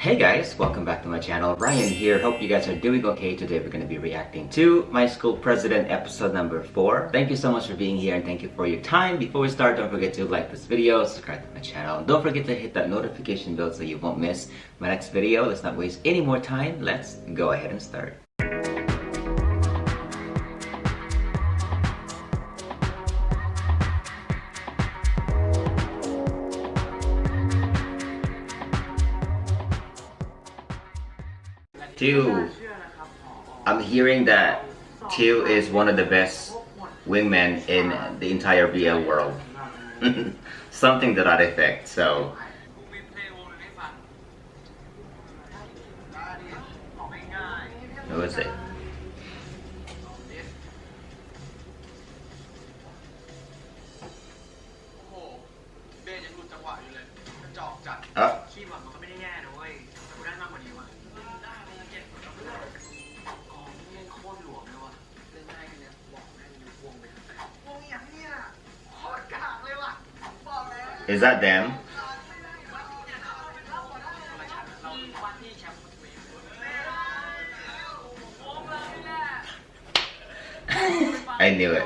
Hey guys, welcome back to my channel. Ryan here. Hope you guys are doing okay. Today we're going to be reacting to My School President episode number 4. Thank you so much for being here and thank you for your time. Before we start, don't forget to like this video, subscribe to my channel, and don't forget to hit that notification bell so you won't miss my next video. Let's not waste any more time. Let's go ahead and start. Teal. I'm hearing that Teal is one of the best wingmen in the entire BL world. Something to that effect, so. Who is it? Oh. Is that them? I knew it.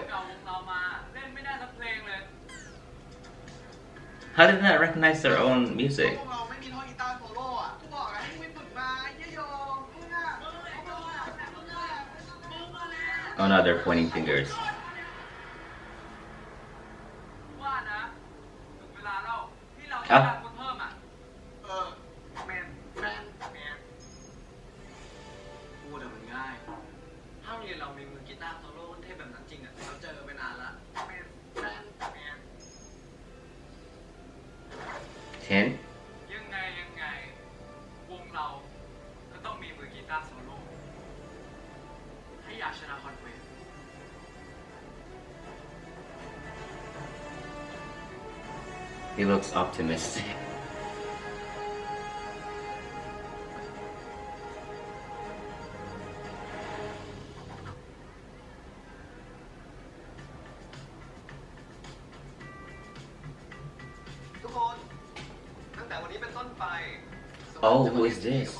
How did I recognize their own music? Oh no, they're pointing fingers. Ah. Tinn? He looks optimistic. Oh, who is this?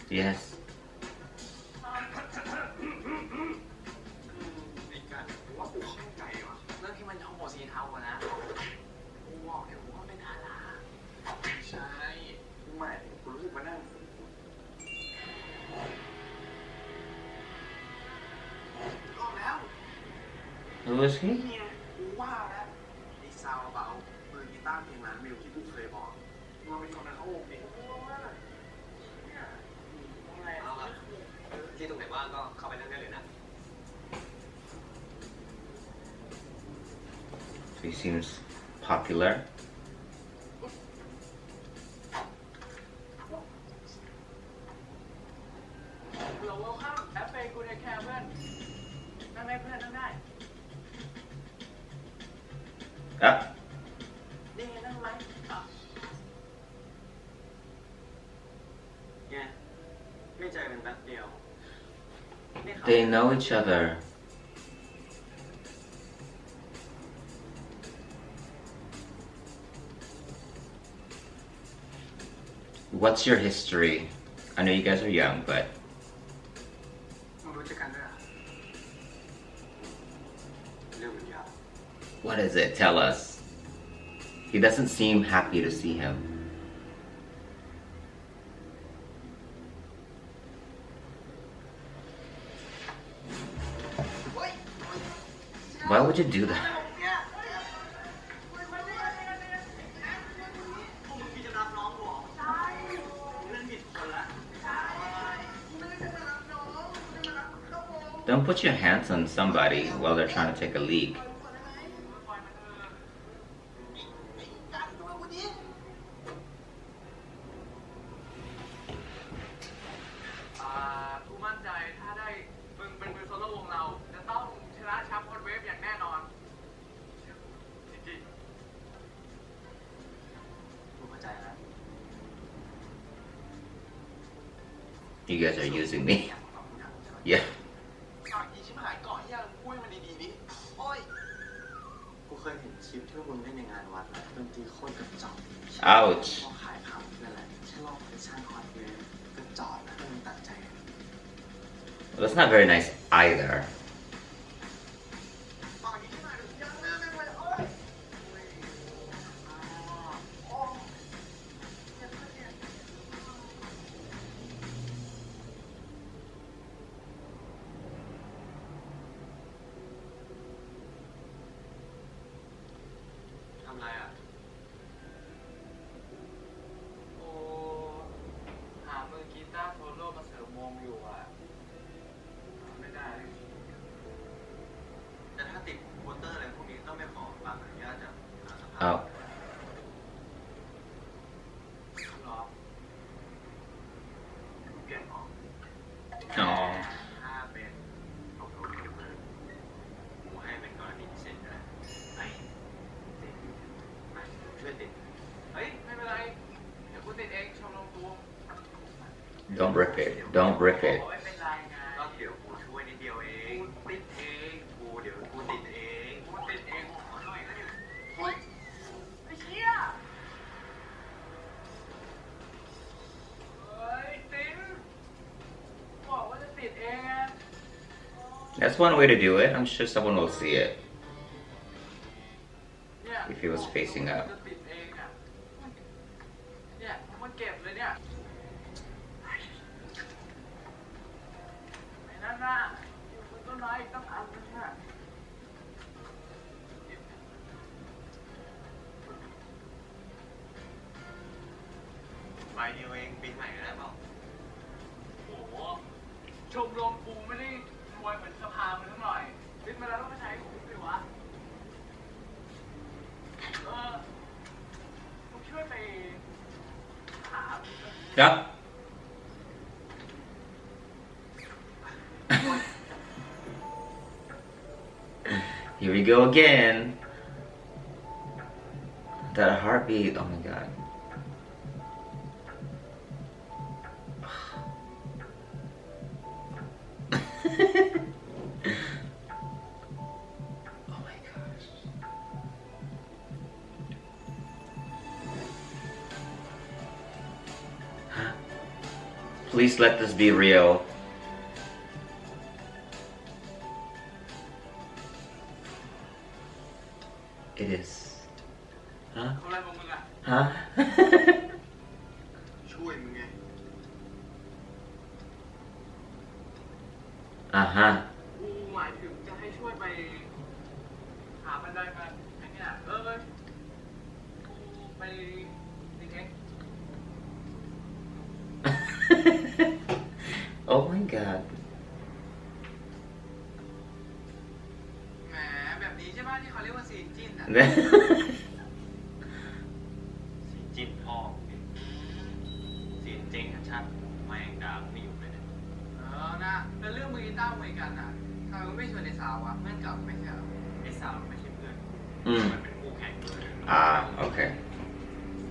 Yes. Who is he? He seems popular. Ah. They know each other. What's your history? I know you guys are young, but what is it? Tell us. He doesn't seem happy to see him. Why would you do that? Don't put your hands on somebody while they're trying to take a leak. You guys are using me. Yeah. เคยเห็นคลิปที่มึงเล่นในงานวัดแล้วดนตรีโคตรกระจอก Ouch พอขายขำนั่นแหละแค่ลอกไปสร้างคอนเทนต์กระจอกนะมึงตัดใจ Well, that's not very nice either. ทำไรอ่ะโอ้หามือกีตาร์โซโล่มาเสริมวงอยู่อ่ะไม่ได้แต่ถ้าติดโวเตอร์อะไรพวกนี้ต้องไปขอความอนุญาตจากทางสภา Oh. รอเปลี่ยนออก Oh. ถ้าเป็นตกลงกันเลยกูให้เป็นกรณีพิเศษเลยไอ้ติดมาช่วยติดเฮ้ยไม่เป็นไรเดี๋ยวกูติดเองชมรมกู Don't rip it. Don't rip it. ไม่เป็นไรไงก็เดี๋ยวกูช่วยนิดเดียวเองกูติดเองเดี๋ยวกูติดเองกูติดเองขอหน่อยก็ได้เฮ้ยไอ้เชี่ยเฮ้ยติ๊งบอกว่าจะติดเองอะ That's one way to do it. I'm sure someone will see it เนี่ย if he was facing up. จะติดเองอะเนี่ยมันเก็บเลยเนี่ยไอ้นั่นน่ะอยู่บนต้นไม้อีกตั้งอันนึงน่ะใบเดียวเองปีใหม่ได้เปล่าโอ้โหชมรมกูไม่ได้รวยเหมือนสภามันทั้งหน่อยคิดมาแล้วต้องไปใช้กูสิวะมึงช่วยไปหา Yep. Here we go again. That heartbeat. Oh my god. Oh my gosh. Please let this be real. It is. Huh? ทำอะไรของมึงอ่ะ Huh? ช่วยมึงไง Uh-huh. กูหมายถึงจะให้ช่วยไปหาบันไดมาไอ้เนี่ยกูไปติดเอง Oh my god. แหมแบบนี้ใช่ป่ะที่เขาเรียกว่าซีนจิ้นอ่ะ ซีนจิ้นพ่อซีนจริงชัดแม่งด่าไม่อยู่เลยเนี่ยนะแล้วเรื่องมือกีตาร์มวยกันอ่ะทำไมไม่ชวนไอ้สาวะเพื่อนเก่าไม่ใช่เหรอไอ้สาวไม่ใช่เพื่อนมันเป็นคู่แข่งเลย Ah, okay.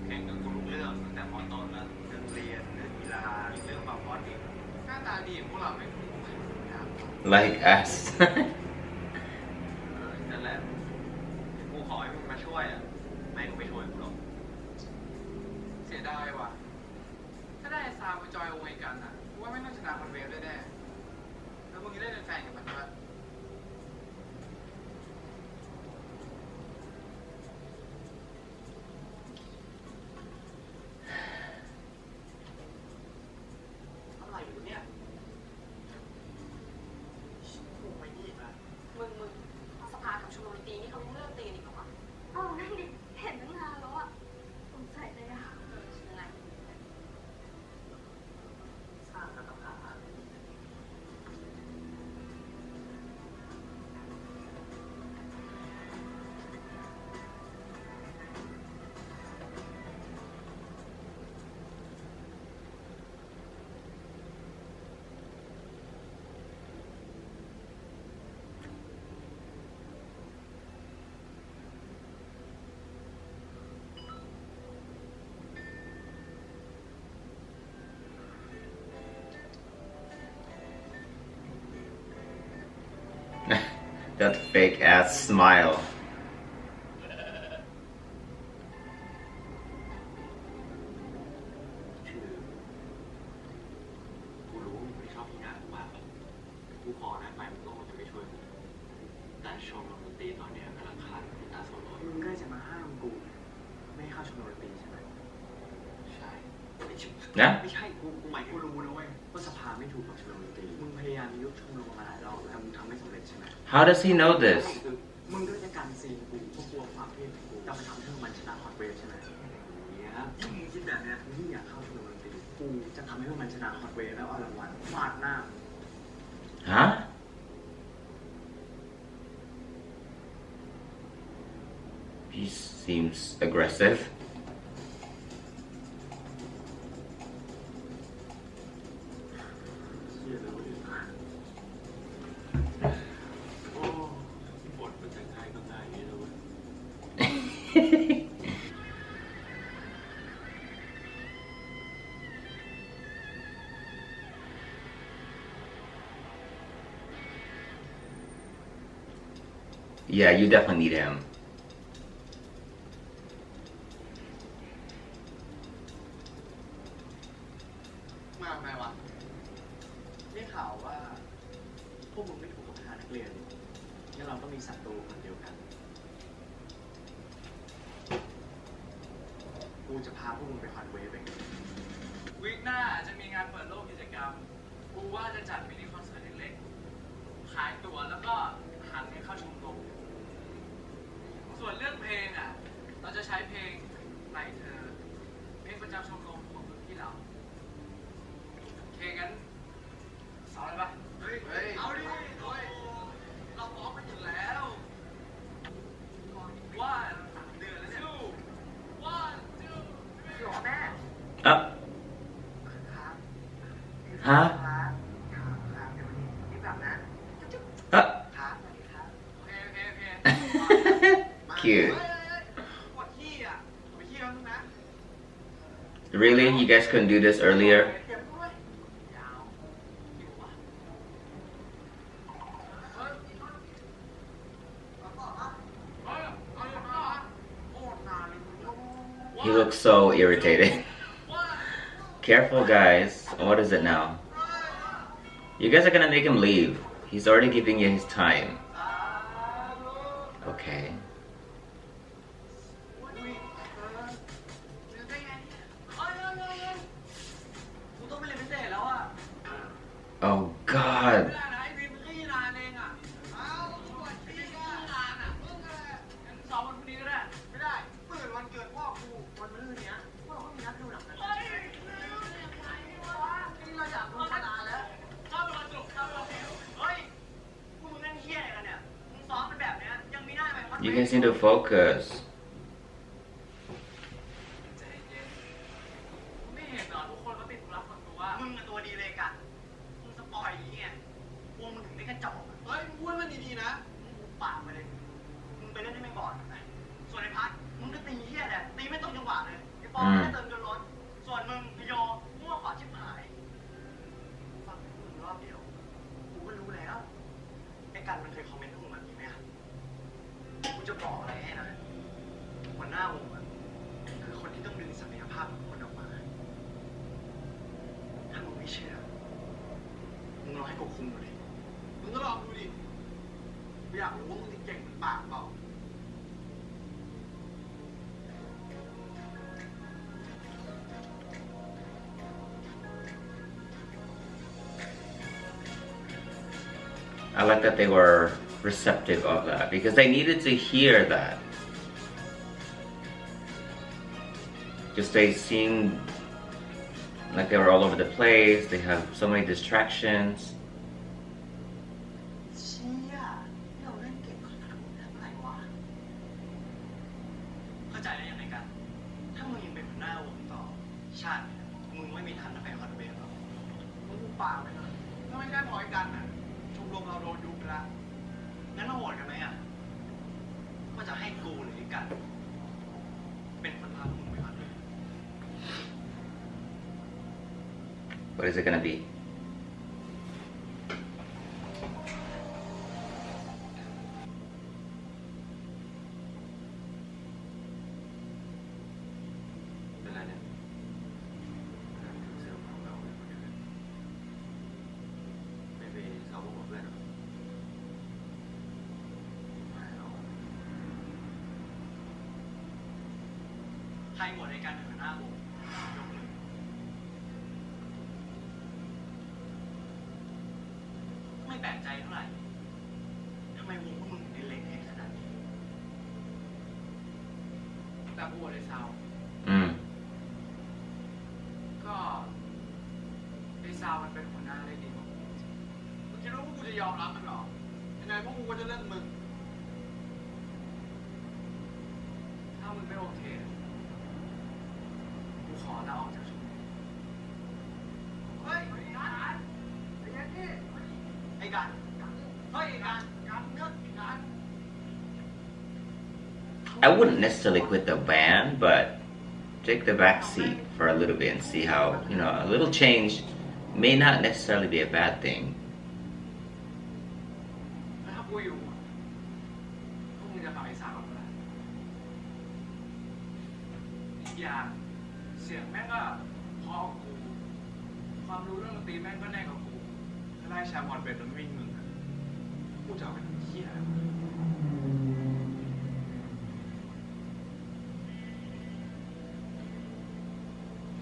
แข่งกับกูทุกเรื่องตั้งแต่ม.ต้นแล้วเรื่องเรียนเรื่องกีฬาเรื่องความฮอตอีกหน้าตาดีพวกเราไม่คู่แข่งกัน Like us. นั่นแหละกูขอให้มึงมาช่วยอ่ะไม่กูไม่ช่วยกูหรอกเสียดายว่ะถ้าได้ซาวมาจอยโอเวกันอ่ะกูว่าไม่ต้องชนะคนเวฟได้แน่แล้วมึงจะได้เป็นแฟนกับมันปะอะไรอยู่เนี่ยกูไม่ดีมา มึงสภากับชมรมตีนี่เขาเลิกตีกันอีกเหรอวะนั่นดิเห็นตั้งนานแล้วอะสงสัยเลยอะอะไร สร้างกันต่างหาก That fake ass smile. ชมรมดนตรีตอนนี้กำลังขาดกีตาร์โซโล่ มึงก็จะมาห้ามกูไม่ให้เข้าชมรมดนตรีใช่ไหม ใช่ นะ ไม่ใช่กูหมายกูรู้นะเว้ยว่าสภาไม่ถูกกับชมรมดนตรีมึงพยายามยุบชมรมมาหลายรอบแล้วมึงทำไม่สำเร็จใช่ไหม How does he know this มึงก็จะการซีนกูเพราะกลัวความเพี้ยนของกูแต่มันทำให้มันชนะฮอตเวฟใช่ไหมเนี่ยที่มึงคิดแบบเนี้ยมึงอยากเข้าชมรมดนตรีกูจะทำให้มันชนะฮอตเวฟแล้วเอารางวัลฟาดหน้า Huh? He seems aggressive. เชี่ยเลย โอ้บทมันจะง่ายก็ง่ายอย่างนี้เลยเว้ย Yeah, you definitely need him. มาไงวะได้ข่าวว่าพวกมึงไม่ถูกกับทหารนักเรียนงั้นเราต้องมีศัตรูคนเดียวกัน กูจะพาพวกมึงไปฮอตเวฟเอง วีคหน้าจะมีงานเปิดโลกกิจกรรม กูว่าจะจัดมินิคอนเสิร์ตเล็กๆขายตั๋วแล้วก็หาเงินเข้าชมรมส่วนเรื่องเพลงอ่ะ เราจะใช้เพลงไหลเธอ เพลงประจำชมรมของรุ่นพี่เราโอเคงั้นสอนเลยปะเฮ้ย เอาดิโอ้ยเราพร้อมกันอยู่แล้วว่าเดือนแล้วเนี่ยว่าจูหรอแม่ Up. ครับ Huh? ครับครับเดี๋ยววันนี้รีบกลับนะ Up. ครับสวัสดีครับ โอเค Cute. ปวดขี้อ่ะไปขี้แล้วนะ Really? You guys couldn't do this earlier? เก็บด้วยยาวหิววะเฮ้ยเอาต่อปะเฮ้ยเอาต่อโคตรนานเลย He looks so irritated. Careful, guys. What is it now? You guys are gonna make him leave. He's already giving you his time. Okay. กูต้องไปเรียนพิเศษแล้วอ่ะ Oh God. ไม่ได้นะไอ้บีมขี้นานเองอ่ะอ้าวปวดขี้นานอ่ะมึงอะไรงั้นซ้อมวันพรุ่งนี้ก็ได้ ไม่ได้เปิดวันเกิดพ่อกูวันมะรืนเนี้ยพวกเราก็มีนัดดูหนังกันเฮ้ยนี่เราอยากดูมานานแล้วเข้าไปวันศุกร์เข้าไปวันเสาร์เฮ้ยพวกมึงเล่นเหี้ยอะไรกันเนี่ยมึงซ้อมเป็นแบบเนี้ยยังมีได้ไหม You guys need to focus. ใจเย็นไม่เห็นเหรอทุกคนก็ติดธุระส่วนตัว มึงอะตัวดีเลยกันมึงสปอยอย่างเงี้ยพวกมึงถึงได้กระจอกอะ เฮ้ยมึงพูดมันดีๆนะ มึงหุบปากไปเลย มึงไปเล่นให้ไม่ก่อนไปส่วนไอ้พัดมึงก็ตีเหี้ยแหละตีไม่ตรงจังหวะเลยไอ้ปอมก็เติมจนล้นส่วนมึงพยอมั่วขวาชิบหายฟังมึงรอบเดียว กูก็รู้แล้ว ไอ้กันมันเคยคอมเมนต์พวกมึงแบบนี้ไหมอะกูจะบอกอะไรให้นะหัวหน้าวงอะคือคนที่ต้องดึงศักยภาพของคนออกมา ถ้ามึงไม่เชื่อ มึงลองให้กูคุมดูดิ มึงก็ลองดูดิกูอยากรู้ว่ามึงเก่งเหมือนปากเปล่า I like that they were receptive of that because they needed to hear that. Just they seemed like they were all over the place. They have so many distractions. เชี่ยเราเล่นเก่งขนาดนี้ทำไรวะ เข้าใจได้ยังไงกัน ถ้ามึงยังเป็นหัวหน้าวงต่อ ชาติเนี่ยมึงไม่มีทางได้ไปฮอตเวฟหรอก มึงกูปากไปเลยถ้าไม่ใช่พอยกันน่ะชมรมเราโดนยุบไปละ งั้นเราโหวตกันไหมอ่ะว่าจะให้กูหรือไอ้กัน เป็นคนพาพวกมึงไปฮอตเวฟ What is it gonna be? เป็นไรเนี่ยเซลล์ของเราไม่ไปซ้อมกับเพื่อนหรอ รหมดในการเป็นหัวหน้าวงยกมือไม่แปลกใจเท่าไหร่ทำไมวงพวกมึงถึงได้เละเทะขนาดนี้แต่กูเลยซาว อืม ก็ไอ้ซาวมันเป็นหัวหน้าได้ดีกว่ากูมึงคิดว่าพวกกูจะยอมรับมันหรอยังไงพวกกูก็จะเลิกมึงถ้ามึงไม่โอเคกูขอลาออกจากชุมนุมเฮ้ยไอ้กันไอ้ยันนี่ไอ้กันเฮ้ยไอ้กันเนื้อไอ้กัน I wouldn't necessarily quit the band, but take the back seat for a little bit and see how, you know, a little change may not necessarily be a bad thing. ถ้ากูอยู่พวกมึงจะฟังไอ้สาวกูนะอีกอย่างเสียงแม่งก็พอกับกูความรู้เรื่องดนตรีแม่งก็แน่กับกูถ้าได้แชมป์บอลเป็นแล้ววิ่งมึงอะกูจะเอาไปทำเหี้ยอะไรวะ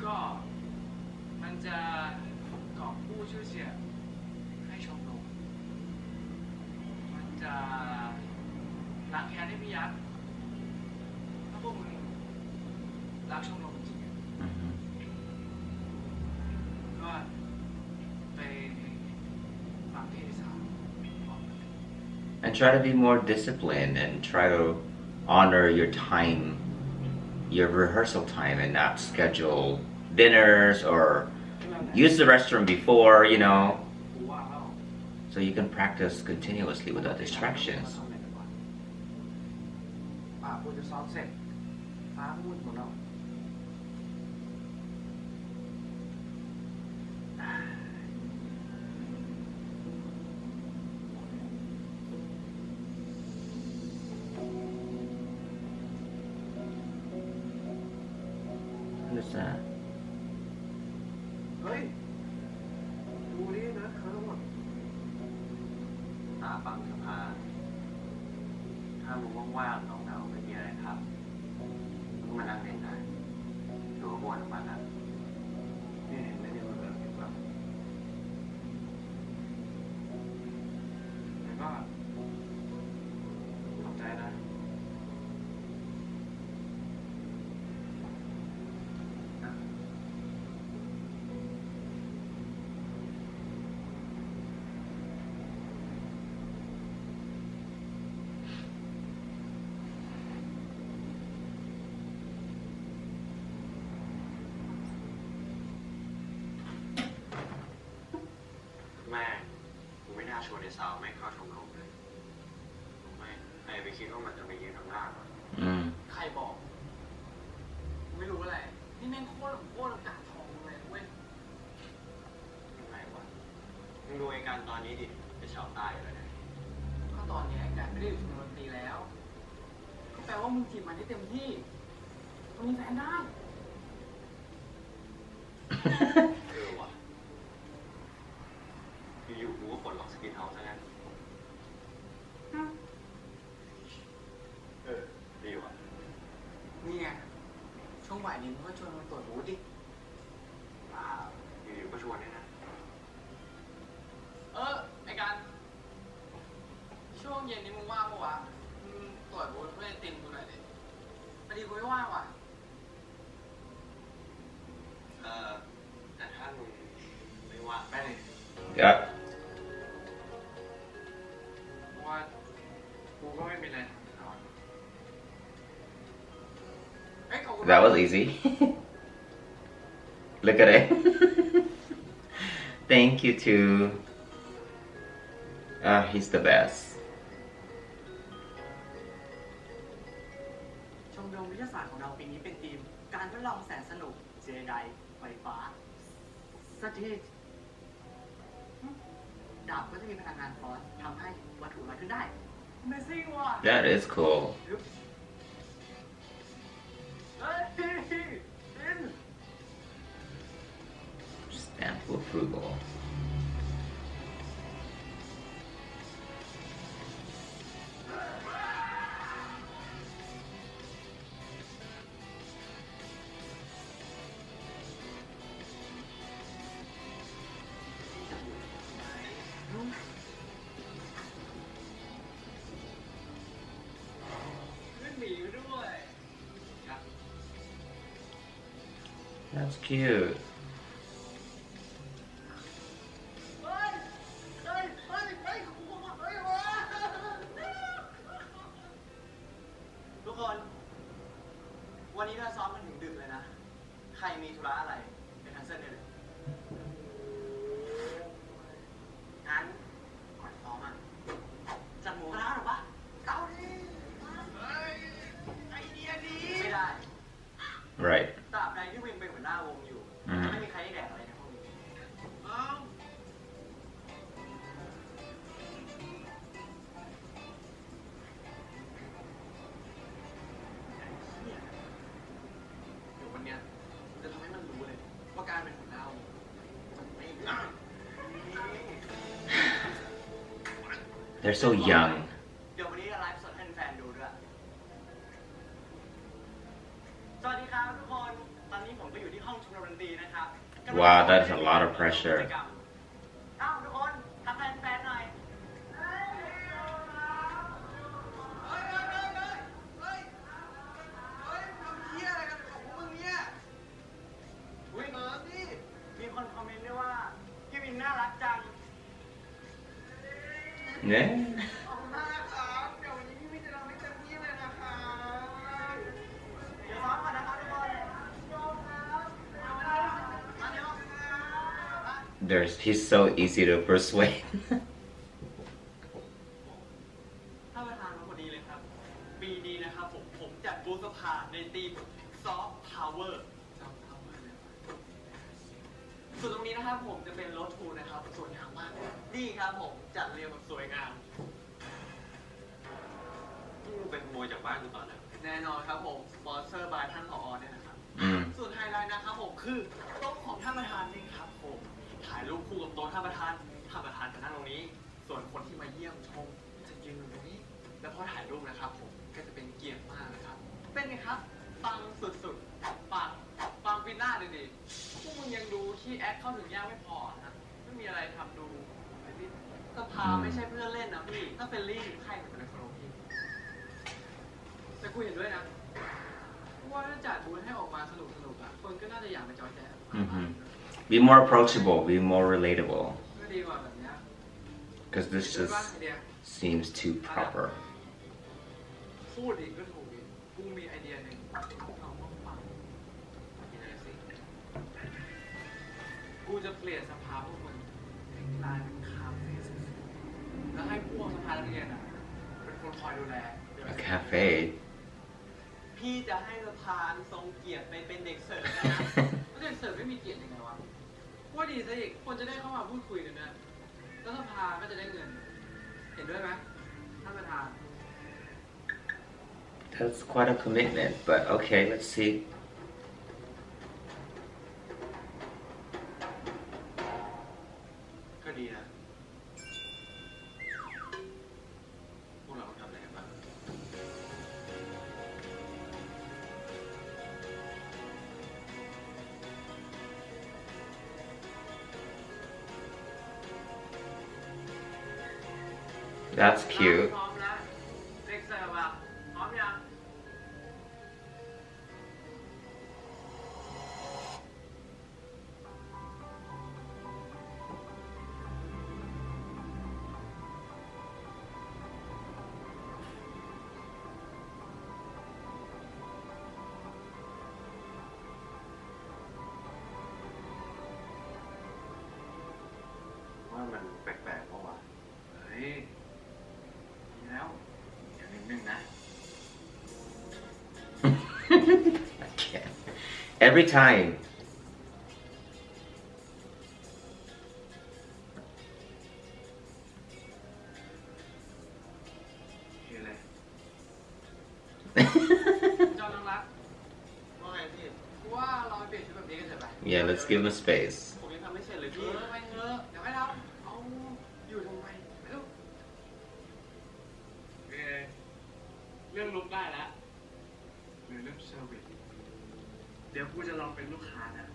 ก็มันจะกอบกู้ชื่อเสียงให้ชมรมมันจะล้างแค้นให้พี่ยักษ์ถ้าพวกมึงรักชมรมจริงๆ Mhm. ก็ไปฟังที่สาม And try to be more disciplined and try to honor your time, your rehearsal time, and not schedule dinners or use the restroom before, you know, กูว่าแล้ว so you can practice continuously without distractions. กูจะซ้อมเสร็จฟ้ามืดหมดแล้ว Who's that? เฮ้ย ดูดินะเคิร์ฟหมด ตาปังสภาถ้ามึงว่างๆเหงาๆไม่มีอะไรทำมึงมานั่งเล่นได้ดูกระบวนออกมาแล้วนี่เห็นไหมเนี่ยมึงเริ่มเห็นว่า แต่ก็ขอบใจนะ แม่กูไม่น่าชวนไอ้สาวไม่เข้าชมรมเลยไม่ใครไปคิดว่ามันจะไปยืนข้างหน้าหรอ Mm. ใครบอก ไม่รู้อะไร นี่แม่งโคตรอากาศทองเลยเว้ย ยังไงวะมึงดูไอ้การตอนนี้ดิไอ้ชาวใต้อะไรเนี่ย ก็ตอนนี้ไอ้การไม่ได้อยู่ชมรมดนตรีแล้ว ก็แปลว่ามึงจีบมันได้เต็มที่มึงมีแฟนได้ ว่ะอยู่ๆกูก็ปลดล็อกสกินเฮาส์ซะงั้นดีว่ะ นี่ไง ช่วงบ่ายนี้มึงก็ชวนมันตรวจหูดิ อยู่ๆก็ชวนเนี่ยนะ ไอ้การช่วงเย็นนี้มึงว่างปะวะมึงตรวจหูเพื่อติมกูหน่อยดิพอดีกูไม่ว่างว่ะ แต่ถ้ามึงไม่ว่าง ไปเลย Yeah, เพราะว่ากูก็ไม่มีอะไรทำแน่นอนเฮ้ยขอบคุณ that was easy. Look at it. Thank you too. He's the best. ชมรมวิทยาศาสตร์ของเราปีนี้เป็นทีมการทดลองแสนสนุกเจไดไฟฟ้าสถิตดาบก็จะมีพลังงานฟอสทำให้วัตถุลอยขึ้นได้ Amazing ว่ะ That is cool. เฮ้ยติน Stamp of approval. That's cute. ทุกคนวันนี้เราซ้อมกันถึงดึกเลยนะใครมีธุระอะไรเป็นทันเซิลได้เลยงั้นก่อนซ้อมอ่ะจัดหมูกระทะหรอปะเอาดิไอเดียดีไม่ได้ Right. ตราบใดที่วินเป็นหัวหน้าวงอยู่จะไม่มีใครได้แดกอะไรในห้องนี้เดี๋ยววันเนี้ยจะทำให้มันรู้เลยว่าการเป็นหัวหน้าวงมันไม่ง่าย They're so young. เดี๋ยววันนี้จะไลฟ์สดให้แฟนดูด้วยสวัสดีครับทุกคนตอนนี้ผมก็อยู่ที่ห้องชมรมดนตรีนะครับ Wow, that's a lot of pressure. เอ้าทุกคนทักทายแฟนหน่อยมีคนคอมเมนต์ด้วยว่าพี่วินน่ารักจัง Yeah. ขอบคุณมากครับเดี๋ยววันนี้พี่วินจะทำให้เต็มที่เลยนะครับเดี๋ยวซ้อมก่อนนะครับทุกคนโยมครับมาเดี๋ยว He's so easy to persuade. ท่านประธานมาพอดีเลยครับ ปีนี้นะครับผมจัดบูธสภาในทีมซอฟต์พาวเวอร์ส่วนตรงนี้นะครับผมจะเป็นรถทูนะครับสวยงามมากนี่ครับผมจัดเรียงแบบสวยงามนี่มึงเป็นขโมยจากบ้านกูตอนไหนแน่นอนครับผมสปอนเซอร์บายท่านผอเนี่ยนะครับ ส่วนไฮไลท์นะครับผมคือโต๊ะของท่านประธานนี่ครับผมถ่ายรูปคู่กับโต๊ะท่านประธานจะนั่งตรงนี้ ส่วนคนที่มาเยี่ยมชมจะยืนตรงนี้ แล้วพอถ่ายรูปนะครับผมก็จะเป็นเกียรติมากนะครับเป็นไงครับปังสุดๆปังปีหน้าเลยดิพวกมึงยังดูที่แอคเข้าถึงยากไม่พอนะไม่มีอะไรทำดูสภาไม่ใช่เพื่อนเล่นนะพี่ถ้าเป็นลี่ใครจะเป็นคนพี่แต่กูเห็นด้วยนะว่าถ้าจัดบูธให้ออกมาสนุกอ่ะคนก็น่าจะอยากมาจอยแจม Be more approachable, be more relatable. ก็ดีกว่าแบบนี้ Because this just seems too proper. พูดอีกก็ถูกอีกกูมีไอเดียหนึ่งเอามาฟังกินอะไรสิกูจะเปลี่ยนสภาพวกมึงให้กลายเป็นคาเฟ่แล้วให้พวกสภานักเรียนอ่ะเป็นคนคอยดูแล A cafe. พี่จะให้สภาทรงเกียรติไปเป็นเด็กเสิร์ฟนะเด็กเสิร์ฟไม่มีเกียรติยังไงวะว่าดีซะอีกคนจะได้เข้ามาพูดคุยกันนะแล้วสภาก็จะได้เงินเห็นด้วยไหมท่านประธาน That's quite a commitment, but okay, let's see. ก็ดีนะพวกเราทำอะไรกันบ้าง That's cute. พร้อมแล้วเด็กเสิร์ฟอ่ะพร้อมยังว่ามันแปลกๆเพราะว่าเฮ้ยดีแล้วอย่างนึงนะ I can't. Every time. คืออะไรจอมน้องรักว่าไงพี่ว่าเราไปเปลี่ยนชุดแบบนี้กันเถอะไป Yeah, let's give him a space. ผมยังทำไม่เสร็จเลยพี่ไปเถอะเดี๋ยวไม่ทำเอาอยู่ทำไมไม่รู้เรื่องลุกได้แล้วหรือเรื่องเซอร์วิสเดี๋ยวกูจะลองเป็นลูกค้านะ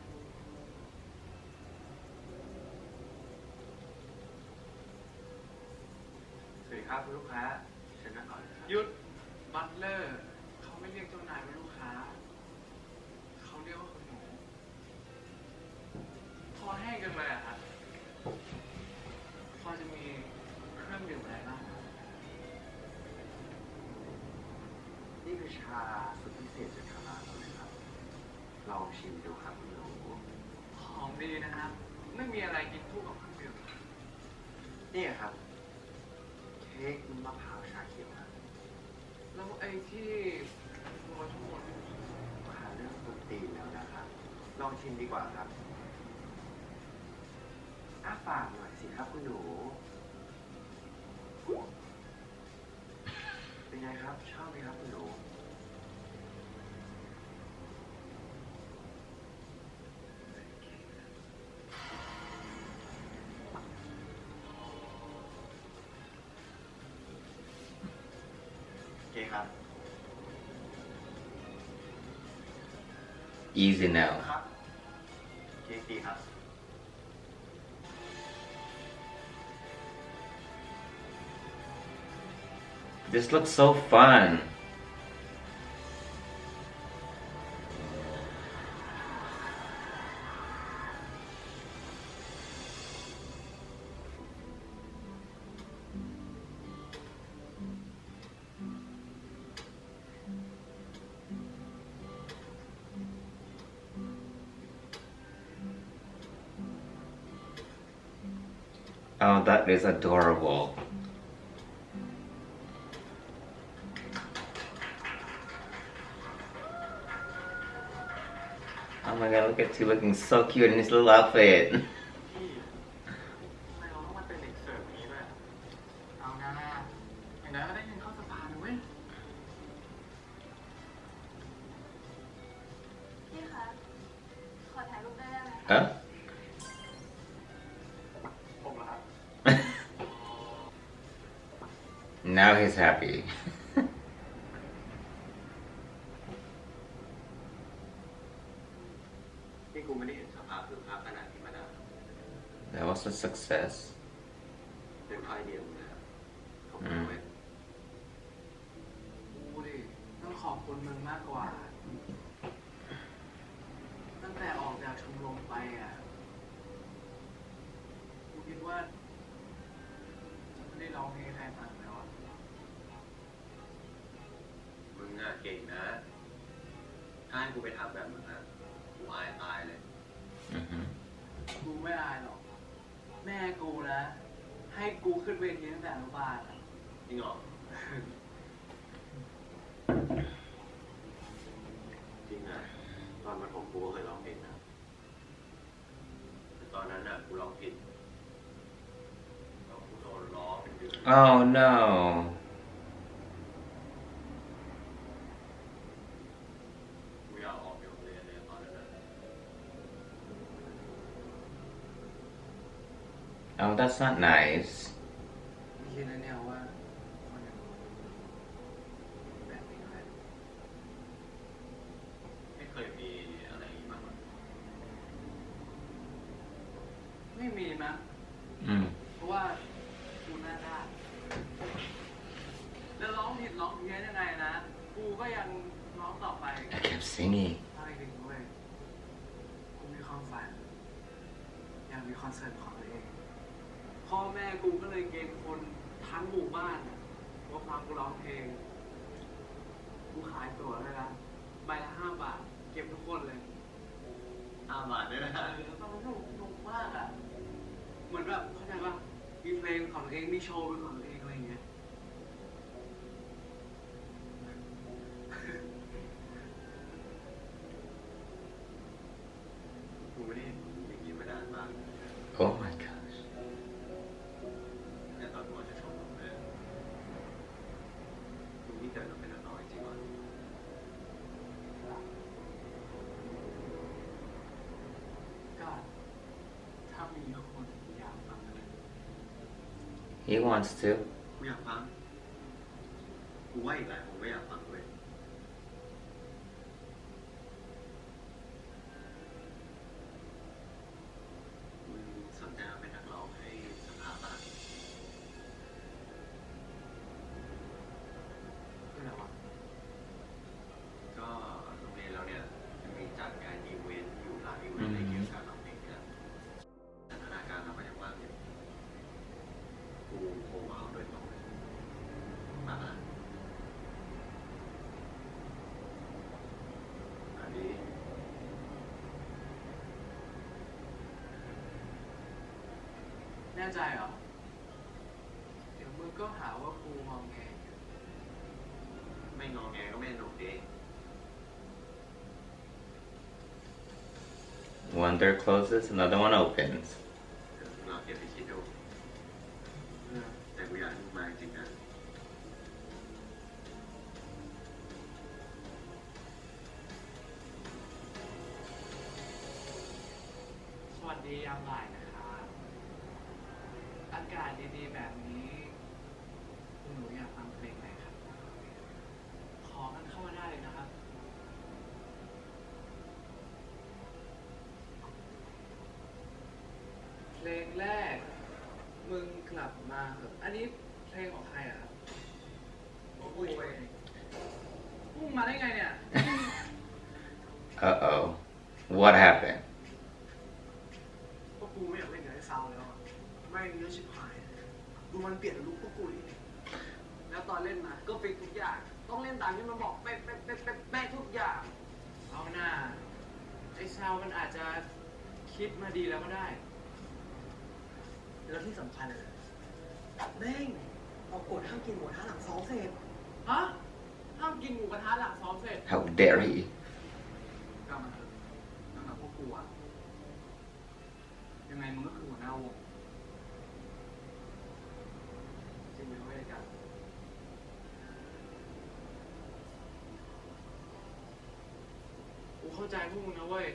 สวัสดีครับคุณลูกค้าเชิญนั่งก่อนหยุดบัตเลอร์เขาไม่เรียกเจ้านายว่าลูกค้าเขาเรียกว่าคุณหนู อะไรอะครับพอจะมีเครื่องดื่มอะไรบ้าง นี่คือชาสุดพิเศษจากทางร้านเราเลยครับลองชิมดูครับคุณหนู หอมดีนะครับ ไม่มีอะไรกินคู่กับเครื่องดื่ม นี่ครับเค้กมะพร้าวชาเขียวครับ แล้วไอ้ที่โรยทั้งหมด มาหาเรื่องโปรตีนแล้วนะครับลองชิมดีกว่าครับอ้าปากหน่อยสิครับคุณหนูเป็นไงครับชอบไหมครับคุณหนูโอเคครับ easy now ครับเค้กดีครับ this looks so fun oh that is adorable oh my god look at you looking so cute in this little outfit ที่ทำไมเราต้องมาเป็นเด็กเสิร์ฟนี้ด้วยเอาหน้าอย่างนั้นก็ได้เงินเข้าสภาเลยเว้ย พี่คะ ขอถ่ายรูปได้ไหม huh ผมเหรอครับ now he's happy นี่กูไม่ได้เห็นสภาพคือภาพขนาดนี้มานาน that was a success เป็นพายเดียวนะครับขอบคุณเว้ย กูดิต้องขอบคุณมึงมากกว่า ตั้งแต่ออกจากชมรมไปอ่ะ กูคิดว่าจะไม่ได้ร้องเพลงให้ใครฟังแล้วอ่ะ มึงอะเก่งนะ ถ้าให้กูไปทำแบบมึงอะกูอายตายเลย mm-hmm. กูไม่อายหรอก แม่กูนะ ให้กูขึ้นเวทีตั้งแต่อนุบาลอะ จริงเหรอ จริงอะตอนประถมกูก็เคยร้องเพลงนะแต่ตอนนั้นอะกูร้องผิดแล้วกูโดนล้อเป็นเดือน oh no กูอยากออกจากโรงเรียนเลยตอนนั้นอะ oh that's not nice ไม่คิดนะเนี่ยว่าคนอย่างมึงแบบนี้เลย ไม่เคยมีอะไรอย่างนี้บ้างหรอ ไม่มีมั้ง mm. เพราะว่ากูหน้าด้านแล้วร้องผิดร้องเพี้ยนยังไงนะ กูก็ยังร้องต่อไป I kept singing อะไรถึงเว้ยกูมีความฝัน อยากมีคอนเสิร์ตของตัวเอง พ่อแม่กูก็เลยเกณฑ์คนทั้งหมู่บ้านว่าฟังกูร้องเพลง กูขายตั๋วเลยนะใบละ5 บาท เก็บทุกคนเลย 5 บาทด้วยนะ แล้วก็สนุกมากอ่ะ เหมือนแบบเข้าใจป่ะมีเพลงของตัวเอง มีโชว์เป็นของตัวเองอะไรอย่างเงี้ย กูไม่ได้เห็นอย่างนี้มานานมาก oh my gosh แต่ตอนกูจะชมรมเลยมึงนี่เกิดมาเป็นนักร้องจริงๆวะ ก็ถ้ามีคนอยากฟังอะไร he wants to กูอยากฟัง กูว่าอีกหลายคนก็อยากฟังด้วยมึงสนใจมาเป็นนักร้องให้สภาบ้าง คืออะไรวะ ก็โรงเรียนเราเนี่ยจะมีจัดงานอีเวนต์อยู่หลายอีเวนต์ในเกี่ยวกับการร้องเพลงเนี่ย น่ใจเหรอเดี๋ยวมึงก็หาว่ากูงอแง ไม่งอแงก็ไม่สนุกดี One door closes, another one opens. เราเก็บไปคิดดูแต่กูอยากให้มึงมาจริงๆนะ สวัสดียามบ่ายนะครับอากาศดีๆแบบนี้คุณหนูอยากฟังเพลงไหนครับ ขอกันเข้ามาได้เลยนะครับ เพลงแรก มึงกลับมาเหอะอันนี้เพลงของใครอะครับโอ้ยมึงมาได้ไงเนี่ย Uh-oh. What happened? พวกกูไม่อยากเล่นกับไอ้ซาวแล้วอะไม่งเนื้อชิบหายดูมันเปลี่ยนลุคพวกกูดิแล้วตอนเล่นนะก็ฟิกทุกอย่างต้องเล่นตามที่มันบอกเป๊ะเป๊ะเป๊ะเป๊ะเป๊ะทุกอย่าง เอาหน้า ไอ้ซาวมันอาจจะคิดมาดีแล้วก็ได้ แล้วที่สำคัญเลยแม่งเอากฎห้ามกินหมูกระทะหลังซ้อมเสร็จ ฮะ ห้ามกินหมูกระทะหลังซ้อมเสร็จ How dare he? กลับมาเถอะตั้งแต่พวกกูอะยังไงมึงก็คือหัวหน้าวงจริงไหมไม่ได้กันกูเข้าใจพวกมึงนะเว้ย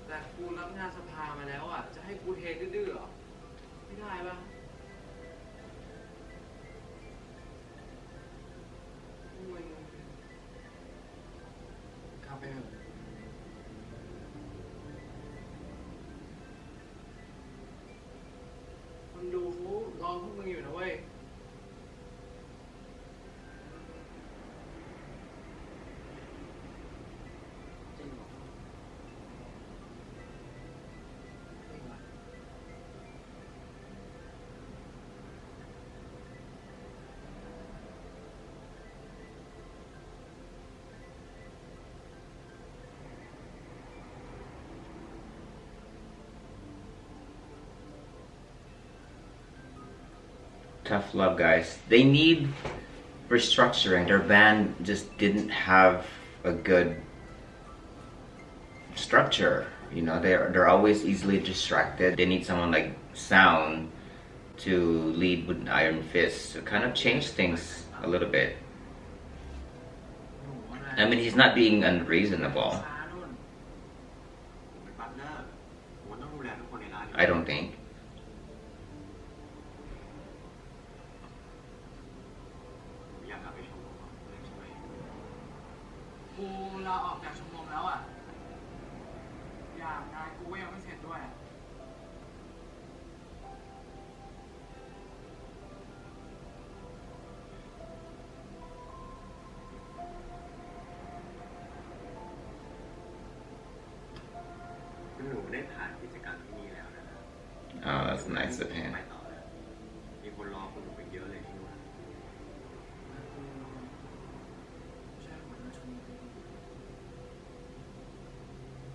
แต่กูรับงานสภามาแล้วอ่ะ จะให้กูเทดื้อๆเหรอ ไม่ได้ปะมึงกลับไปเถอะคนดูเขารอพวกมึงอยู่นะเว้ย จริงเหรอจริงวะ Tough love, guys. They need restructuring. Their band just didn't have a good structure. You know, they're always easily distracted. They need someone like Sound to lead with Iron Fist to kind of change things a little bit. I mean, he's not being unreasonable. ผมเป็นพาร์ทเนอร์ผมต้องดูแลทุกคนในร้าน I don't think. ผมอยากกลับไปชมรมเลยใช่ไหม กูลาออกจากชมรมแล้วอ่ะ อย่างงานกูก็ยังไม่เสร็จด้วยอะ คุณหนูได้ผ่านกิจกรรมที่นี่แล้วนะครับ Oh, that's nice of him. ไปต่อแล้วมีคนรอคุณหนูเป็นเยอะเลยที่นู่น ใช่หัวหน้าชมรม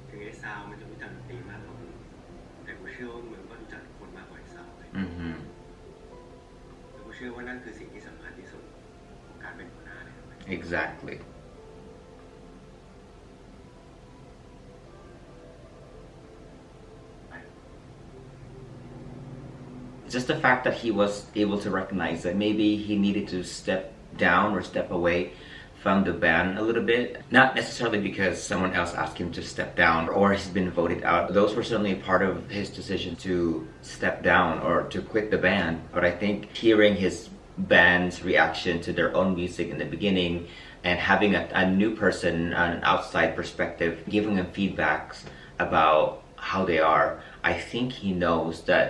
ถึงไอ้ซาวมันจะรู้จักดนตรีมากกว่ามึงแต่กูเชื่อว่ามึงก็รู้จักทุกคนมากกว่าไอ้ซาวเลย Mm-hmm. แต่กูเชื่อว่านั่นคือสิ่งที่สำคัญที่สุดของการเป็นหัวหน้าเลย Exactly. Just the fact that he was able to recognize that maybe he needed to step down or step away from the band a little bit. Not necessarily because someone else asked him to step down or he's been voted out. Those were certainly part of his decision to step down or to quit the band. But I think hearing his band's reaction to their own music in the beginning and having a new person, an outside perspective, giving him feedbacks about how they are, I think he knows that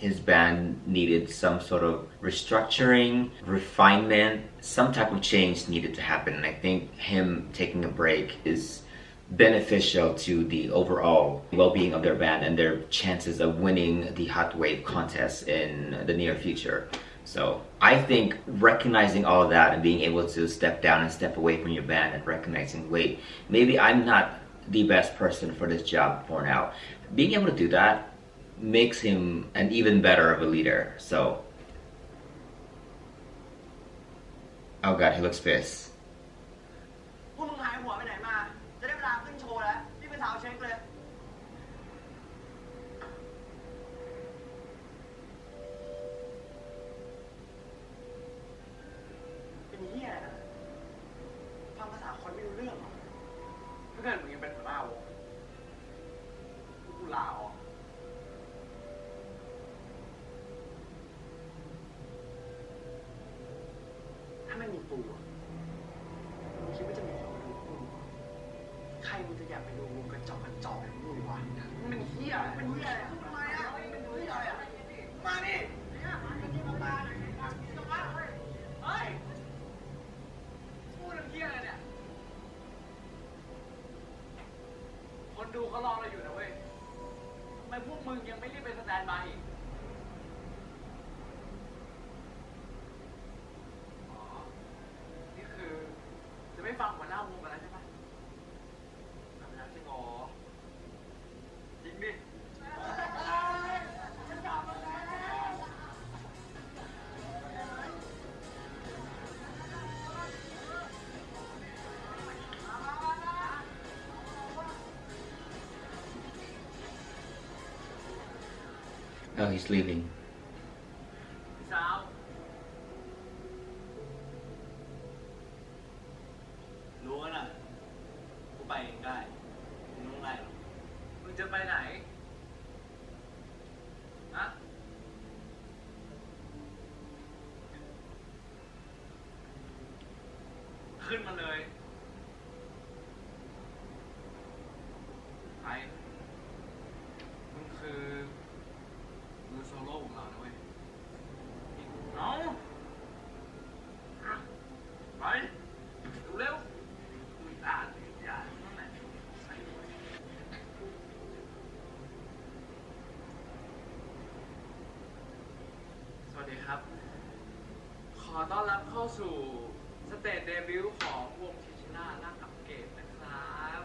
his band needed some sort of restructuring, refinement, some type of change needed to happen. And I think him taking a break is beneficial to the overall well-being of their band and their chances of winning the Hot Wave contest in the near future. So I think recognizing all of that and being able to step down and step away from your band and recognizing, wait, maybe I'm not the best person for this job for now. Being able to do that makes him an even better of a leader. So, oh god, he looks pissed. พวกมึงหายหัวไปไหนมา จะได้เวลาขึ้นโชว์แล้วรีบไปสาวเช็คเลย เป็นเหี้ยอะไรนะฟังภาษาคนไม่รู้เรื่องหรอ ถ้าเกิดมึงยังเป็นหัวหน้าวงกูลาออก ถ้าไม่มีปูอะมึงคิดว่าจะมีคนมาดูกูใครมึงจะอยากไปดูวงกระจอกแบบมึงวะ มันเป็นเหี้ย เป็นเหี้ยอะไรทำไมอ่ะเป็นเหี้ยอะไรอ่ะมาดิเนี่ยมาดิมาดิเฮ้ย พูดเรื่องเหี้ยอะไรเนี่ย คนดูเขารอเราอยู่นะเว้ยทำไมพวกมึงยังไม่รีบไปสแตนด์บายอีก อ๋อ นี่คือจะไม่ฟังหัวหน้าวงกันแล้วใช่ไหมทำแล้วจริงเหรอจริงดิ Oh, he's leaving. พี่สาว รู้นะ กูไปเองได้มึงต้องไล่หรอก มึงจะไปไหน ฮะ ขึ้นมาเลย ไป มึงคือมือโซโล่ของเรานะเว้ยเอาไปเร็วๆมึงอ่านอย่านั่นแหละสวัสดีครับ ขอต้อนรับเข้าสู่สเตจเดบิวต์ของวงชิชิน่านักอัปเกรดนะครับ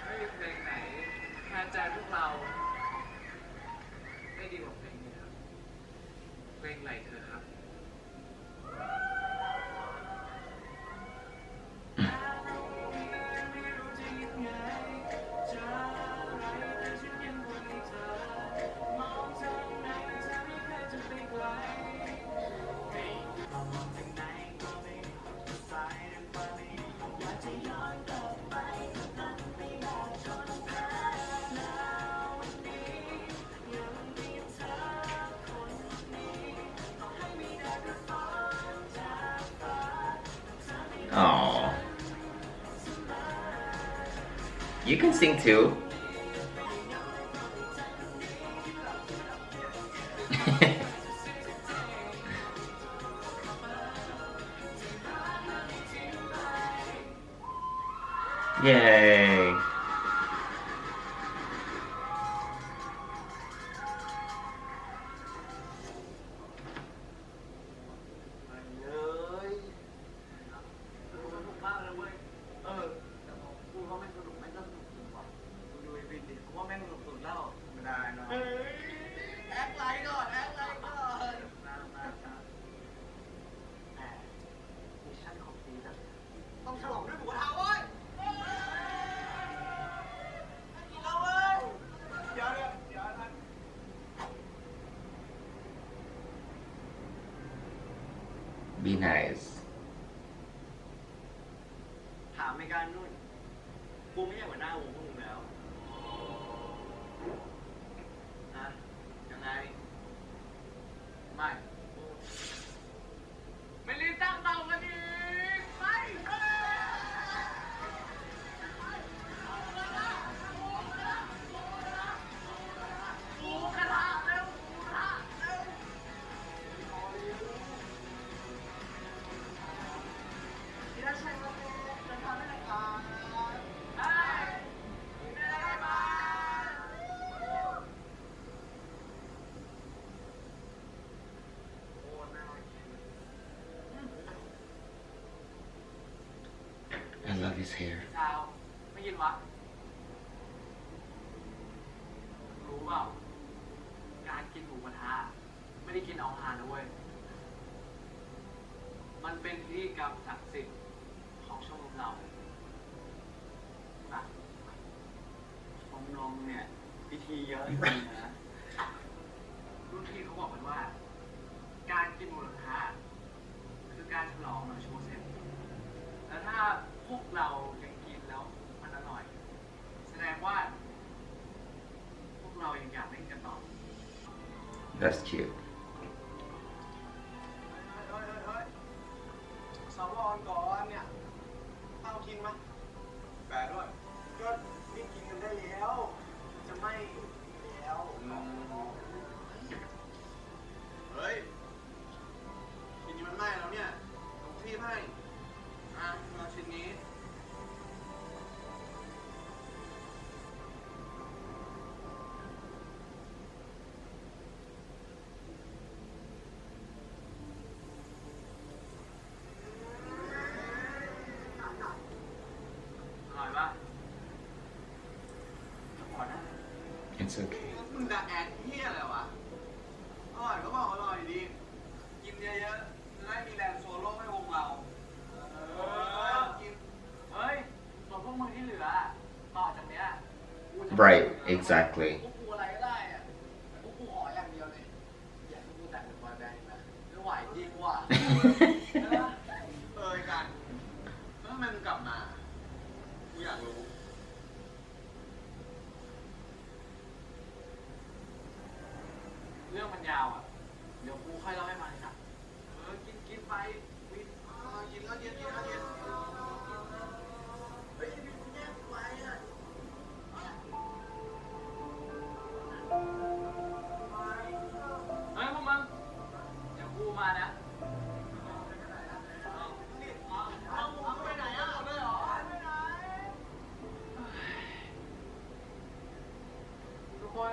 ไม่มีเพลงไหนแทนใจพวกเราได้ดีกว่าเพลงนี้ครับ เพลงไหลเธอครับ Oh, you can sing too. Yay. Be nice. ถามไม่การนุ่น กูไม่ใช่หัวหน้าวงพวกมึงแล้วนะยังไง ไม่ ไม่รีบตั้งเตากันอีกไปหมูกระทะเร็วหมูกระทะเร็ว ที่ได้ใช่ไหมจะทำให้รายการ เฮ้ยไม่ได้มา I love his hair. ดาวไม่ยินวะ เปล่าการกินหมูกระทะไม่ได้กินเอาฮานะเว้ยมันเป็นพิธีกรรมศักดิ์สิทธิ์ของชมรมเราชมรมเนี่ยพิธีเยอะจริงๆนะรุ่นพี่เขาบอกกันว่าการกินหมูกระทะคือการฉลองหน่อยโชว์เสร็จแล้วถ้าพวกเรายังกินแล้วมันอร่อยแสดงว่าพวกเรายังอยากเล่นกันต่อ That's cute. สำรองก่อนเนี่ยข้าวกินมั้ยแปะด้วยก็นี่กินกันได้แล้วจะไม่แล้วเฮ้ยทีนี้มันไหม้แล้วเนี่ยผมพี่ให้มาชิ้นนี้It's okay. มึงด่าแอดเฮียอะไรวะอร่อยก็บอกอร่อยดีกินเยอะๆจะได้มีแรงโซโล่ให้วงเรากินเฮ้ยส่วนพวกมึงที่เหลือต่อจากเนี้ย Right, exactly. พวกกูอะไรก็ได้อะพวกกูขออย่างเดียวเลยอยากให้กูแต่งเป็นบอยแบนด์นะไม่ไหวจริงว่ะกันแล้วทำไมมึงกลับมากูอยากรู้เรื่องมันยาวอ่ะเดี๋ยวกูค่อยเล่าให้ฟังครับกินไปวินกินแล้วเย็นเฮ้ยพี่แย่ไปอ่ะเฮ้ยพวกมึงเดี๋ยวกูมานะไปไหนอ่ะเลยเหรอไปไหนทุกคน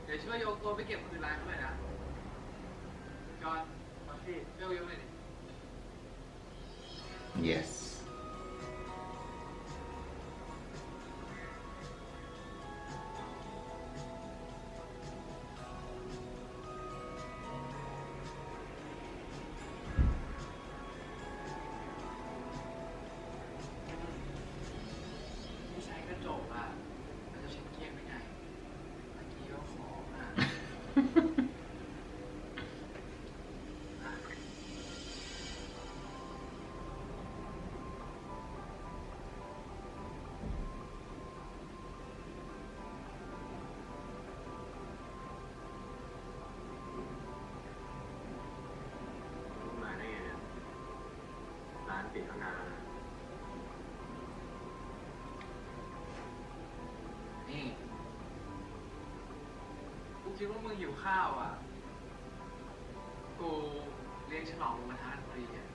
เดี๋ยวช่วยโยกตัวไปเก็บคนอื่นร้านด้วยนะจอนมาสิช่วยโยกหน่อยดิ Yes.ปิดข้างหน้านี่กูคิดว่ามึงหิวข้าวอ่ะกูเลี้ยงฉลองหมูกระทะฟรีอ่ะ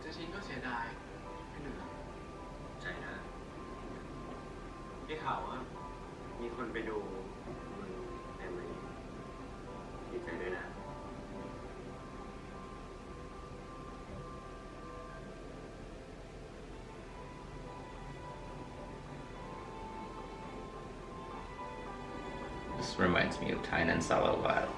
จะชิ้นก็เสียดายไม่เหลือใช่นะได้ข่าวว่ามีคนไปดูมึงเต็มเลยดีใจด้วยนะ This reminds me of Tinn and Gunn while.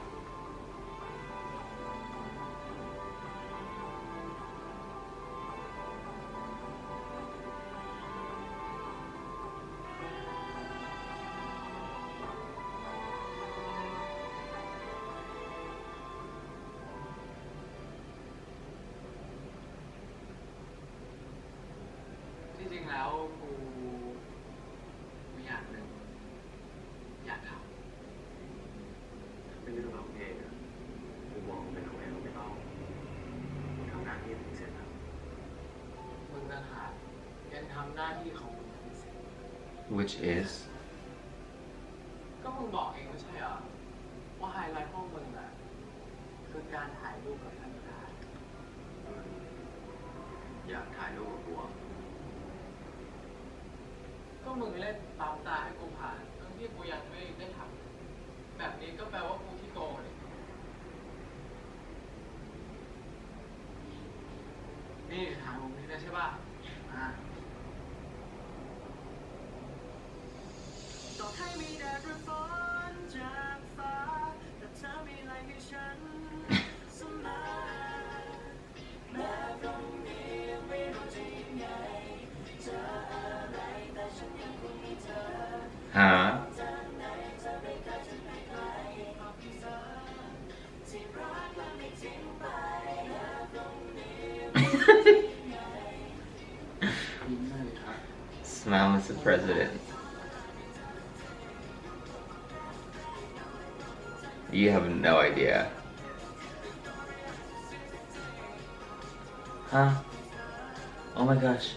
ที่จริงแล้วกูอยากหนึ่งอยากทำเป็นเรื่องของเองอะกูมองเป็นของเองไม่ต้องทำหน้าที่ถึงเสร็จแล้ว มึงต่างหากยังทำหน้าที่ของมึงไม่เสร็จ Which is ก็มึงบอกเองไม่ใช่เหรอว่าไฮไลท์ของมึงอะคือการถ่ายรูปกับท่านประธาน อยากถ่ายรูปกับกูอะ ก็มึงเล่นตามตาให้กูผ่านทั้งที่กูยังไม่ได้ทำแบบนี้ก็แปลว่ากูที่โกงเลยนี่ถามมึงนี่นะใช่ป่ะต่อให้มีแดดหรือฝนจะ Smile, Mr. President. You have no idea. Huh? Oh my gosh.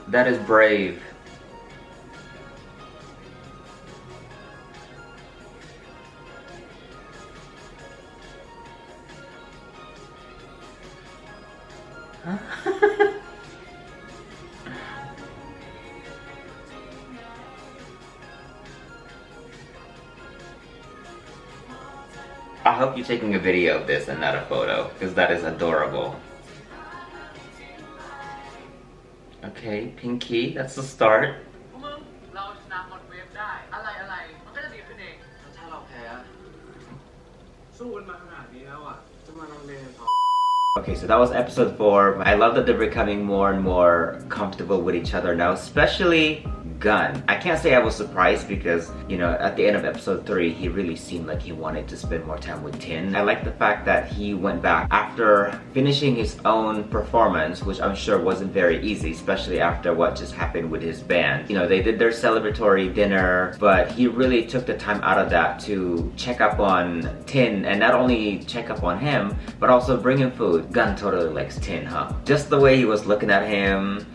That is brave. Huh? I hope you're taking a video of this and not a photo, because that is adorable. Okay, Pinky, that's the start. มึงเราชนะหมดเวฟได้อะไรมันก็จะดีขึ้นเองถ้าเราแพ้สู้กันมาขนาดนี้แล้วอ่ะจะมาลังเลเขา Okay, so that was episode 4. I love that they're becoming more and more comfortable with each other now, especially Gun. I can't say I was surprised because, you know, at the end of episode 3, he really seemed like he wanted to spend more time with Tinn. I like the fact that he went back after finishing his own performance, which I'm sure wasn't very easy, especially after what just happened with his band. You know, they did their celebratory dinner, but he really took the time out of that to check up on Tinn, and not only check up on him, but also bring him food. Gun totally likes Tinn, huh? Just the way he was looking at him,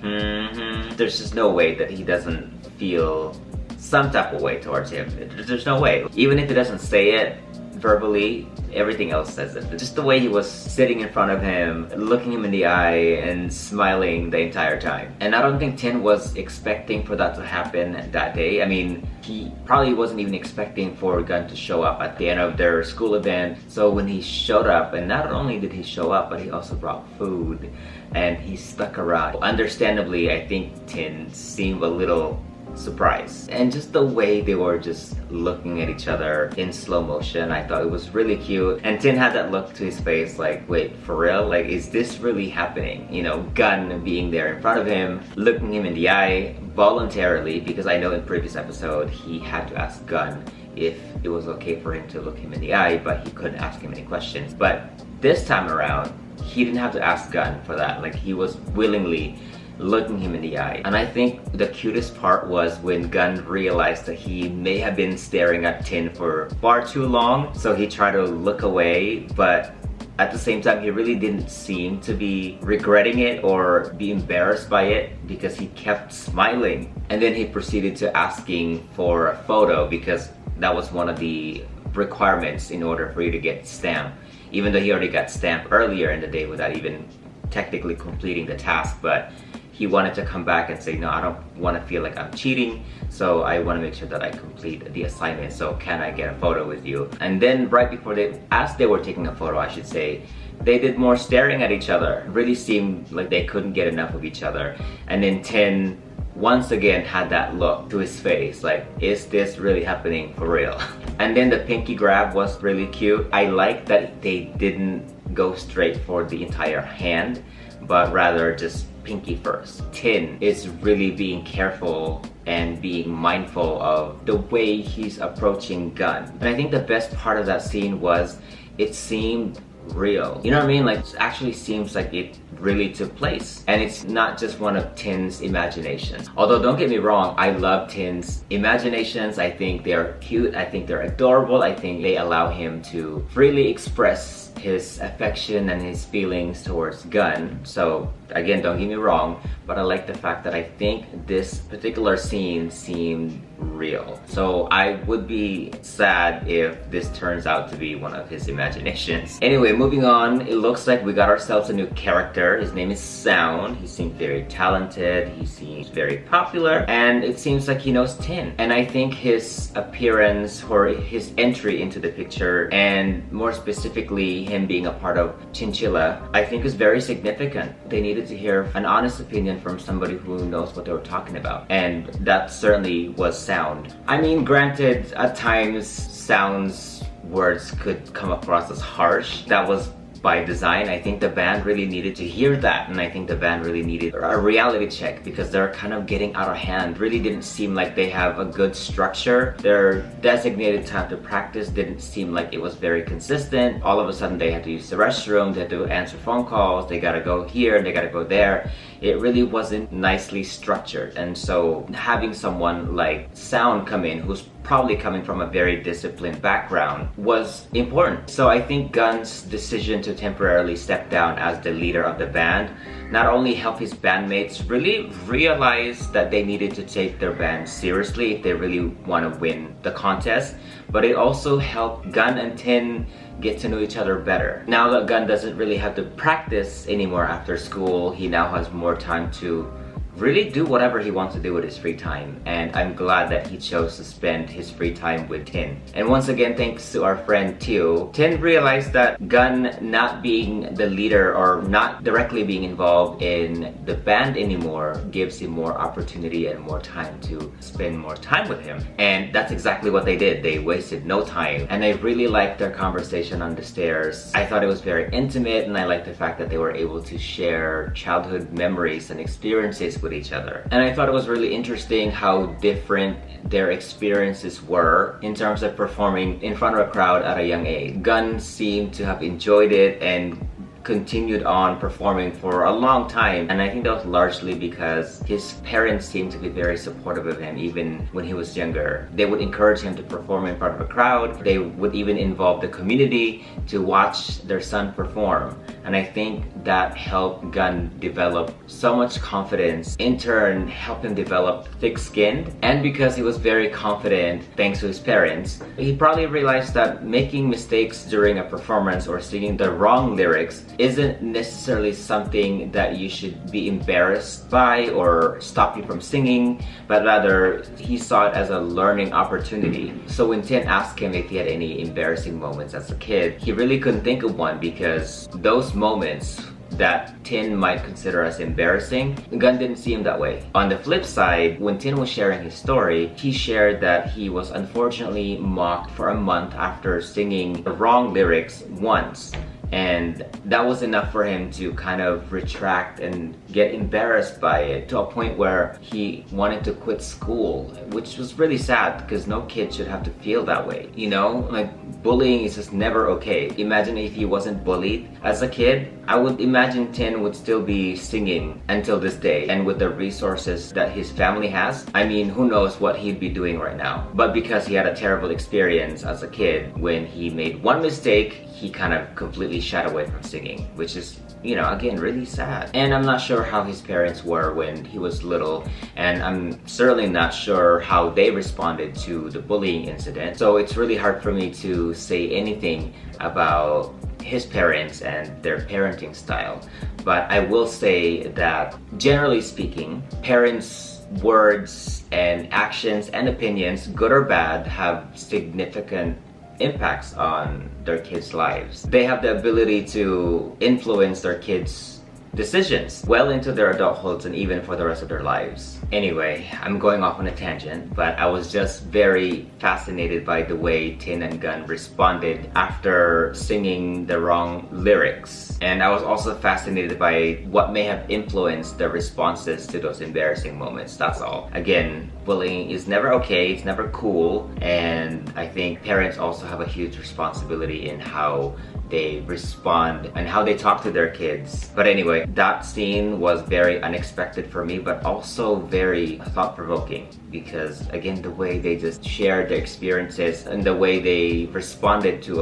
there's just no way that he doesn't feel some type of way towards him. There's no way. Even if he doesn't say it verbally, everything else says it. Just the way he was sitting in front of him, looking him in the eye and smiling the entire time. And I don't think Tinn was expecting for that to happen that day. I mean, he probably wasn't even expecting for Gun to show up at the end of their school event. So when he showed up, and not only did he show up, but he also brought food and he stuck around. Understandably, I think Tinn seemed a little surprised. And just the way they were just looking at each other in slow motion, I thought it was really cute. And Tinn had that look to his face like, wait, for real? Like, is this really happening? You know, Gun being there in front of him, looking him in the eye voluntarily, because I know in previous episode he had to ask Gun if it was okay for him to look him in the eye, but he couldn't ask him any questions. But this time around, he didn't have to ask Gun for that. Like, he was willingly looking him in the eye. And I think the cutest part was when Gun realized that he may have been staring at Tinn for far too long, so he tried to look away, but at the same time he really didn't seem to be regretting it or be embarrassed by it, because he kept smiling. And then he proceeded to asking for a photo, because that was one of the requirements in order for you to get stamped, even though he already got stamped earlier in the day without even technically completing the task. But he wanted to come back and say, no, I don't want to feel like I'm cheating, so I want to make sure that I complete the assignment, so can I get a photo with you? And then right before as they were taking a photo, I should say, they did more staring at each other. It really seemed like they couldn't get enough of each other. And then Tinn once again had that look to his face, like, is this really happening for real? And then the pinky grab was really cute. I like that they didn't go straight for the entire hand, but rather just pinky first. Tinn is really being careful and being mindful of the way he's approaching Gun. And I think the best part of that scene was it seemed real. You know what I mean? Like, it actually seems like it really took place. And it's not just one of Tinn's imaginations. Although, don't get me wrong, I love Tinn's imaginations. I think they're cute. I think they're adorable. I think they allow him to freely express his affection and his feelings towards Gun. So again, don't get me wrong, but I like the fact that I think this particular scene seemed real. So I would be sad if this turns out to be one of his imaginations. Anyway, moving on, it looks like we got ourselves a new character. His name is Sound. He seems very talented, he seems very popular, and it seems like he knows Tinn. And I think his appearance, or his entry into the picture, and more specifically him being a part of Chinchilla, I think is very significant. They needed to hear an honest opinion from somebody who knows what they were talking about, and that certainly was Sound. I mean, granted, at times Sound's words could come across as harsh. That was by design. I think the band really needed to hear that, and I think the band really needed a reality check because they're kind of getting out of hand. Really didn't seem like they have a good structure. Their designated time to practice didn't seem like it was very consistent. All of a sudden they had to use the restroom, they had to answer phone calls, they gotta go here, they gotta go there. It really wasn't nicely structured, and so having someone like Sound come in who's probably coming from a very disciplined background was important. So I think Gunn's decision to temporarily step down as the leader of the band not only helped his bandmates really realize that they needed to take their band seriously if they really want to win the contest, but it also helped Gun and Tinn get to know each other better. Now that Gun doesn't really have to practice anymore after school, he now has more time to really do whatever he wants to do with his free time, and I'm glad that he chose to spend his free time with Tinn. And once again, thanks to our friend Tio, Tinn realized that Gun not being the leader or not directly being involved in the band anymore gives him more opportunity and more time to spend more time with him. And that's exactly what they did. They wasted no time, and I really liked their conversation on the stairs. I thought it was very intimate, and I liked the fact that they were able to share childhood memories and experiences with each other. And I thought it was really interesting how different their experiences were in terms of performing in front of a crowd at a young age. Gun seemed to have enjoyed it and continued on performing for a long time, and I think that was largely because his parents seemed to be very supportive of him even when he was younger. They would encourage him to perform in front of a crowd. They would even involve the community to watch their son perform, and I think that helped Gun develop so much confidence, in turn helped him develop thick-skinned. And because he was very confident thanks to his parents, he probably realized that making mistakes during a performance or singing the wrong lyrics isn't necessarily something that you should be embarrassed by or stop you from singing, but rather he saw it as a learning opportunity. So when Tinn asked him if he had any embarrassing moments as a kid, he really couldn't think of one, because those moments that Tinn might consider as embarrassing, Gun didn't see him that way. On the flip side, when Tinn was sharing his story, he shared that he was unfortunately mocked for a month after singing the wrong lyrics once. And that was enough for him to kind of retract and get embarrassed by it, to a point where he wanted to quit school, which was really sad because no kid should have to feel that way. You know, like bullying is just never okay. Imagine if he wasn't bullied as a kid. I would imagine Tinn would still be singing until this day, and with the resources that his family has, I mean, who knows what he'd be doing right now. But because he had a terrible experience as a kid, when he made one mistake, he kind of completely shied away from singing, which is, you know, again, really sad. And I'm not sure how his parents were when he was little, and I'm certainly not sure how they responded to the bullying incident. So it's really hard for me to say anything about his parents and their parenting style. But I will say that, generally speaking, parents' words and actions and opinions, good or bad, have significant impacts on their kids' lives. They have the ability to influence their kids' decisions well into their adulthoods and even for the rest of their lives. Anyway, I'm going off on a tangent, but I was just very fascinated by the way Tinn and Gun responded after singing the wrong lyrics. And I was also fascinated by what may have influenced the responses to those embarrassing moments, that's all. Again, bullying is never okay, it's never cool, and I think parents also have a huge responsibility in how they respond and how they talk to their kids. But anyway, that scene was very unexpected for me, but also very thought-provoking, because again, the way they just shared their experiences and the way they responded to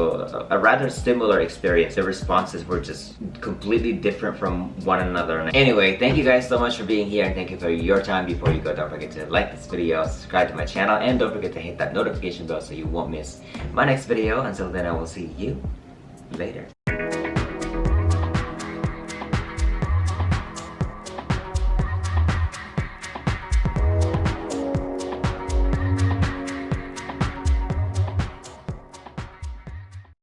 a rather similar experience, the responses were just completely different from one another. Anyway, thank you guys so much for being here, and thank you for your time. Before you go, don't forget to like this video, subscribe to my channel, and don't forget to hit that notification bell so you won't miss my next video. Until then, I will see you later.